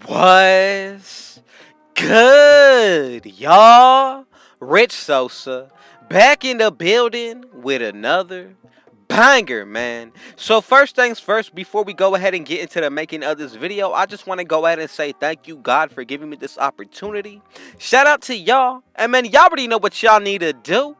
What's good, y'all? Rich Sosa back in the building with another banger, man. So first things first, before we go ahead and get into the making of this video, I just want to go ahead and say thank you, God, for giving me this opportunity. Shout out to y'all. And man, y'all already know what y'all need to do.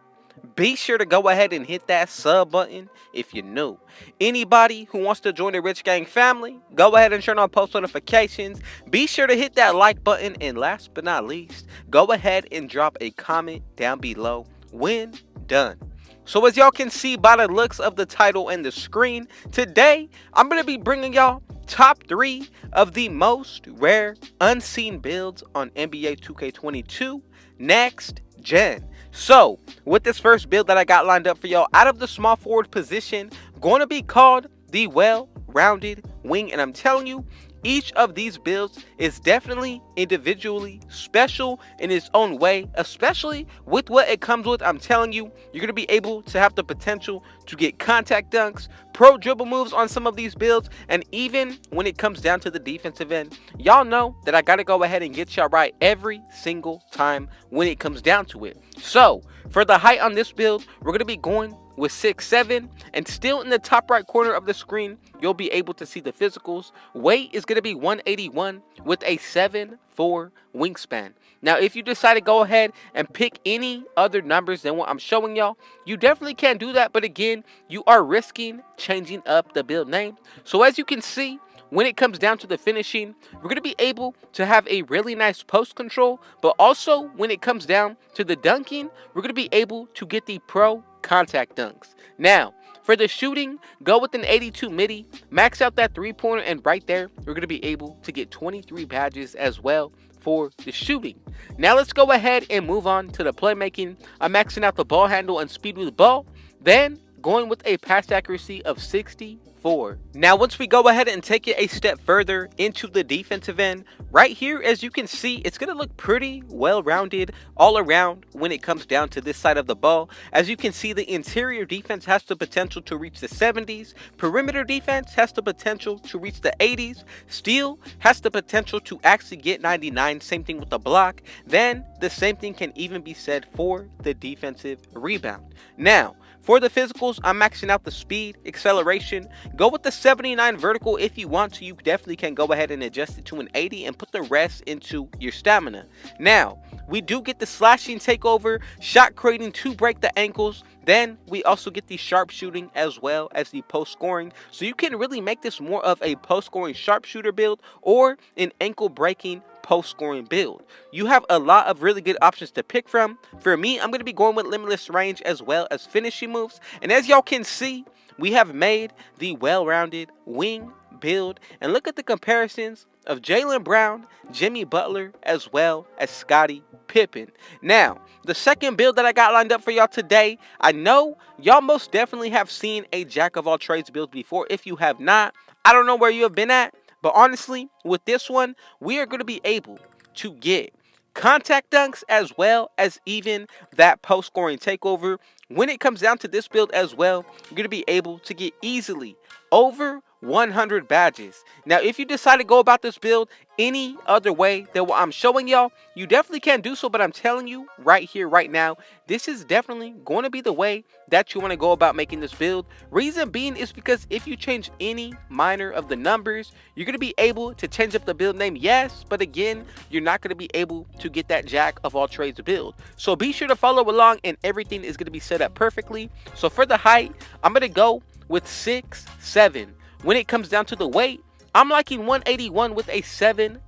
Be sure to go ahead and hit that sub button if you're new. Anybody who wants to join the Rich Gang family, go ahead and turn on post notifications. Be sure to hit that like button. And last but not least, go ahead and drop a comment down below when done. So as y'all can see by the looks of the title and the screen, today I'm going to be bringing y'all top 3 of the most rare unseen builds on NBA 2K22 next gen. So with this first build that I got lined up for y'all, out of the small forward position, going to be called the well-rounded wing. And I'm telling you, each of these builds is definitely individually special in its own way, especially with what it comes with. I'm telling you, you're going to be able to have the potential to get contact dunks, pro dribble moves on some of these builds, and even when it comes down to the defensive end, y'all know that I got to go ahead and get y'all right every single time when it comes down to it. So for the height on this build, we're going to be going with 6'7", and still in the top right corner of the screen, you'll be able to see the physicals. Weight is going to be 181 with a 7'4" wingspan. Now, if you decide to go ahead and pick any other numbers than what I'm showing y'all, you definitely can do that. But again, you are risking changing up the build name. So as you can see, when it comes down to the finishing, we're going to be able to have a really nice post control. But also, when it comes down to the dunking, we're going to be able to get the pro contact dunks. Now, for the shooting, go with an 82 midi, max out that 3-pointer, and right there, we're going to be able to get 23 badges as well for the shooting. Now let's go ahead and move on to the playmaking. I'm maxing out the ball handle and speed with the ball, then going with a pass accuracy of 64. Now once we go ahead and take it a step further into the defensive end, right here, as you can see, it's going to look pretty well-rounded all around when it comes down to this side of the ball. As you can see, the interior defense has the potential to reach the 70s. Perimeter defense has the potential to reach the 80s. Steal has the potential to actually get 99. Same thing with the block. Then the same thing can even be said for the defensive rebound. Now, for the physicals, I'm maxing out the speed, acceleration. Go with the 79 vertical if you want to. You definitely can go ahead and adjust it to an 80 and put the rest into your stamina. Now, we do get the slashing takeover, shot creating to break the ankles. Then we also get the sharp shooting as well as the post scoring. So you can really make this more of a post scoring sharpshooter build or an ankle breaking post scoring build. You have a lot of really good options to pick from. For me, I'm going to be going with limitless range as well as finishing moves. And as y'all can see, we have made the well-rounded wing build. And look at the comparisons of Jaylen Brown, Jimmy Butler, as well as Scottie Pippen. Now, the second build that I got lined up for y'all today, I know y'all most definitely have seen a jack of all trades build before. If you have not, I don't know where you have been at. But honestly, with this one, we are going to be able to get contact dunks as well as even that post scoring takeover. When it comes down to this build as well, you're going to be able to get easily over 100 badges. Now, if you decide to go about this build any other way than what I'm showing y'all, you definitely can do so. But I'm telling you right here, right now, this is definitely going to be the way that you want to go about making this build. Reason being is because if you change any minor of the numbers, you're going to be able to change up the build name, yes, but again, you're not going to be able to get that jack of all trades build. So be sure to follow along, and everything is going to be set up perfectly. So for the height, I'm going to go with 6'7". When it comes down to the weight, I'm liking 181 with a 7'1"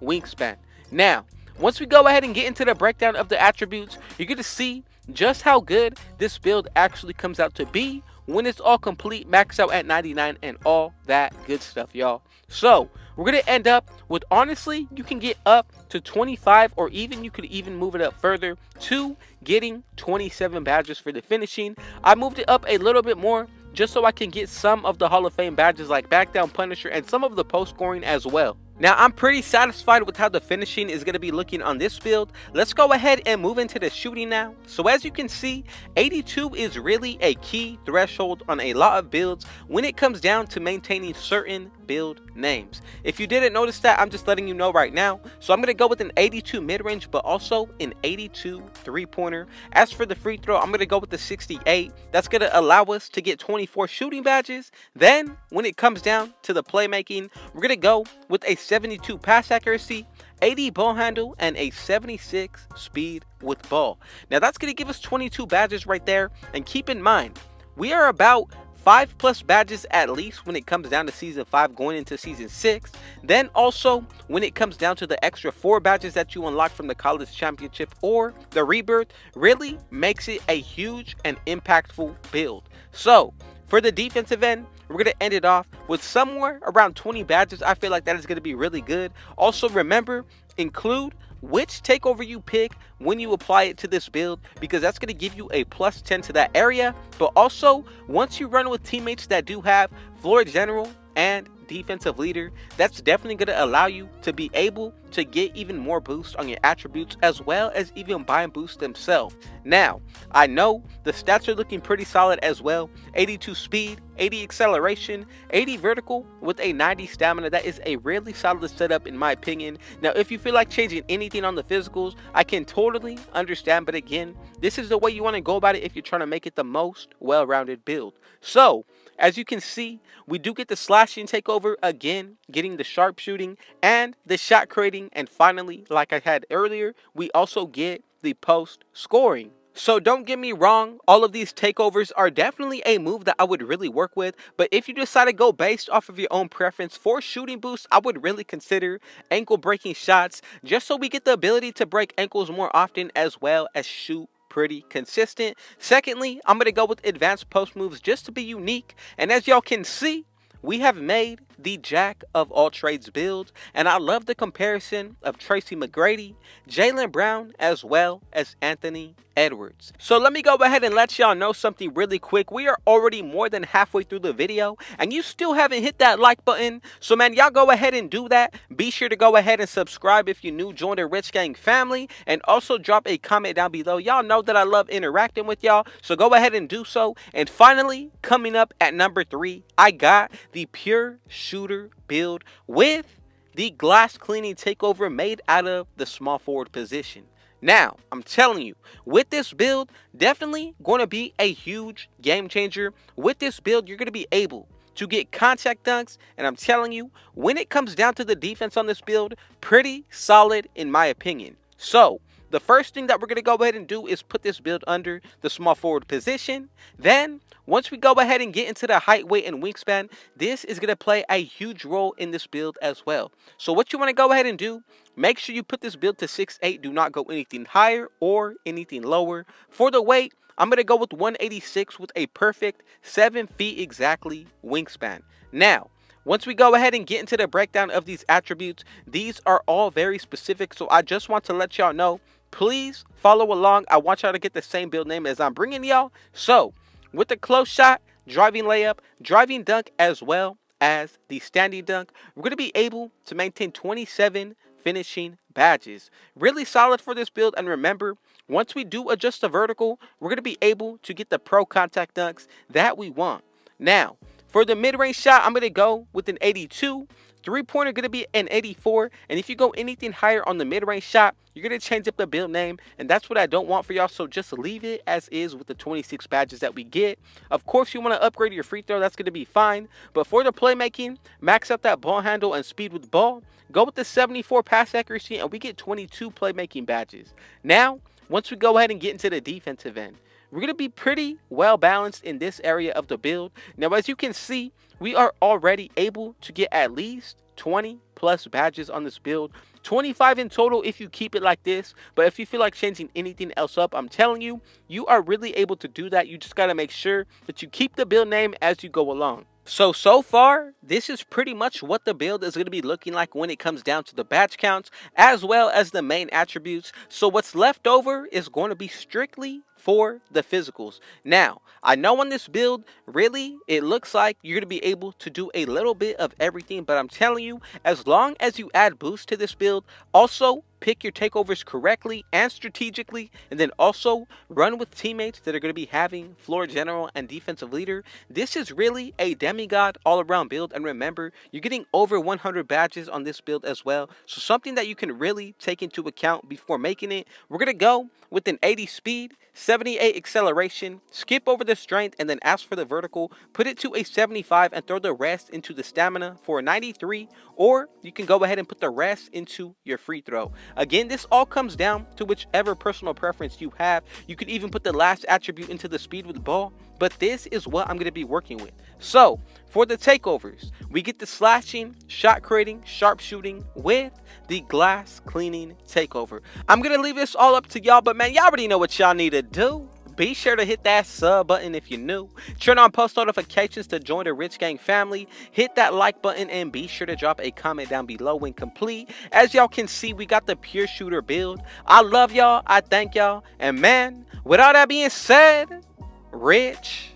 wingspan. Now, once we go ahead and get into the breakdown of the attributes, you're going to see just how good this build actually comes out to be when it's all complete, max out at 99 and all that good stuff, y'all. So we're going to end up with, honestly, you can get up to 25, or even you could even move it up further to getting 27 badges for the finishing. I moved it up a little bit more just so I can get some of the Hall of Fame badges like Back Down Punisher and some of the post scoring as well. Now, I'm pretty satisfied with how the finishing is going to be looking on this build. Let's go ahead and move into the shooting now. So as you can see, 82 is really a key threshold on a lot of builds when it comes down to maintaining certain build names. If you didn't notice that, I'm just letting you know right now. So I'm going to go with an 82 mid-range, but also an 82 three-pointer. As for the free throw, I'm going to go with the 68. That's going to allow us to get 24 shooting badges. Then, when it comes down to the playmaking, we're going to go with a 72 pass accuracy, 80 ball handle, and a 76 speed with ball. Now that's going to give us 22 badges right there. And keep in mind, we are about 5+ badges at least when it comes down to season 5 going into season 6. Then also when it comes down to the extra 4 badges that you unlock from the college championship or the rebirth, really makes it a huge and impactful build. So for the defensive end, we're going to end it off with somewhere around 20 badges. I feel like that is going to be really good. Also remember, include which takeover you pick when you apply it to this build, because that's going to give you a +10 to that area. But also, once you run with teammates that do have floor general and defensive leader, that's definitely going to allow you to be able to get even more boost on your attributes, as well as even buying boosts themselves. Now, I know the stats are looking pretty solid as well. 82 speed, 80 acceleration, 80 vertical with a 90 stamina. That is a really solid setup in my opinion. Now, if you feel like changing anything on the physicals, I can totally understand, but again, this is the way you want to go about it if you're trying to make it the most well-rounded build. So as you can see, we do get the slashing takeover again, getting the sharpshooting and the shot creating, and finally, like I had earlier, we also get the post scoring. So don't get me wrong, all of these takeovers are definitely a move that I would really work with, but if you decide to go based off of your own preference for shooting boosts, I would really consider ankle breaking shots, just so we get the ability to break ankles more often as well as shoot pretty consistent. Secondly, I'm going to go with advanced post moves just to be unique, and as y'all can see, we have made the jack of all trades build, and I love the comparison of Tracy McGrady, Jaylen Brown, as well as Anthony Edwards. So let me go ahead and let y'all know something really quick. We are already more than halfway through the video, and you still haven't hit that like button. So man, y'all go ahead and do that. Be sure to go ahead and subscribe if you're new, join the Rich Gang family, and also drop a comment down below. Y'all know that I love interacting with y'all, so go ahead and do so. And finally, coming up at number 3, I got the pure shooter build with the glass cleaning takeover made out of the small forward position. Now, I'm telling you, with this build, definitely going to be a huge game changer. With this build, you're going to be able to get contact dunks, and I'm telling you, when it comes down to the defense on this build, pretty solid in my opinion. So the first thing that we're going to go ahead and do is put this build under the small forward position. Then once we go ahead and get into the height, weight, and wingspan, this is going to play a huge role in this build as well. So what you want to go ahead and do, make sure you put this build to 6'8". Do not go anything higher or anything lower. For the weight, I'm going to go with 186 with a perfect 7 feet exactly wingspan. Now, once we go ahead and get into the breakdown of these attributes, these are all very specific, so I just want to let y'all know, please follow along. I want y'all to get the same build name as I'm bringing y'all. So with the close shot, driving layup, driving dunk, as well as the standing dunk, we're going to be able to maintain 27 finishing badges. Really solid for this build. And remember, once we do adjust the vertical, we're going to be able to get the pro contact dunks that we want. Now, for the mid-range shot, I'm going to go with an 82. Three-pointer going to be an 84. And if you go anything higher on the mid-range shot, you're going to change up the build name. And that's what I don't want for y'all. So just leave it as is with the 26 badges that we get. Of course, you want to upgrade your free throw. That's going to be fine. But for the playmaking, max out that ball handle and speed with the ball. Go with the 74 pass accuracy, and we get 22 playmaking badges. Now, once we go ahead and get into the defensive end, we're going to be pretty well balanced in this area of the build. Now, as you can see, we are already able to get at least 20 plus badges on this build. 25 in total if you keep it like this. But if you feel like changing anything else up, I'm telling you, you are really able to do that. You just got to make sure that you keep the build name as you go along. So far, this is pretty much what the build is going to be looking like when it comes down to the badge counts, as well as the main attributes. So what's left over is going to be strictly for the physicals. Now, I know on this build, really, it looks like you're going to be able to do a little bit of everything, but I'm telling you, as long as you add boost to this build, also pick your takeovers correctly and strategically, and then also run with teammates that are going to be having floor general and defensive leader, this is really a demigod all-around build. And remember, you're getting over 100 badges on this build as well, so something that you can really take into account before making it. We're going to go with an 80 speed, 78 acceleration, skip over the strength, and then ask for the vertical, put it to a 75, and throw the rest into the stamina for a 93, or you can go ahead and put the rest into your free throw. Again, this all comes down to whichever personal preference you have. You could even put the last attribute into the speed with the ball, but this is what I'm going to be working with. So, for the takeovers, we get the slashing, shot creating, sharpshooting with the glass cleaning takeover. I'm going to leave this all up to y'all, but man, y'all already know what y'all need to do. Be sure to hit that sub button if you're new. Turn on post notifications to join the Rich Gang family. Hit that like button and be sure to drop a comment down below when complete. As y'all can see, we got the pure shooter build. I love y'all. I thank y'all. And man, with all that being said, Rich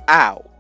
out.